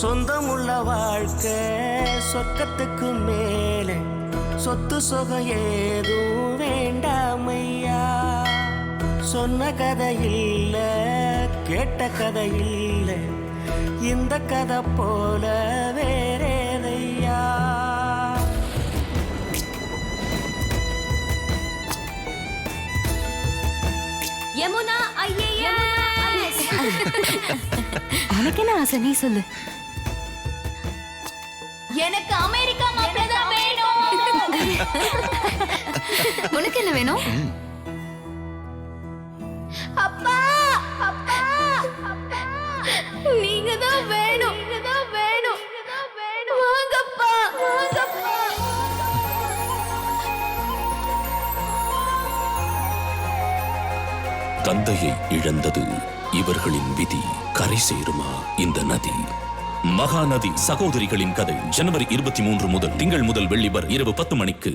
சொந்தமுள்ள வாழ்க்கை சொர்க்கத்துக்கு மேலே சொத்து சுகம் ஏதும் வேண்டாமையா. சொன்ன கதை இல்ல கேட்ட கதை இல்ல இந்த கதை போல வேறேதையா. யமுனா ஐஏஎஸ். உனக்கு என்ன ஆசை நீ சொல்லு. எனக்கு அமெரிக்கா மாப்பிள்ளை தான் வேணும். உனக்கு என்ன வேணும்? அப்பா அப்பா நீங்க தான் வேணும். வாங்கப்பா வாங்கப்பா. தந்தையை இழந்தது இவர்களின் விதி. கரை சேருமா இந்த நதி? மகாநதி சகோதரிகளின் கதை ஜனவரி 23 முதல் திங்கள் முதல் வெள்ளி வரை இரவு 10 மணிக்கு.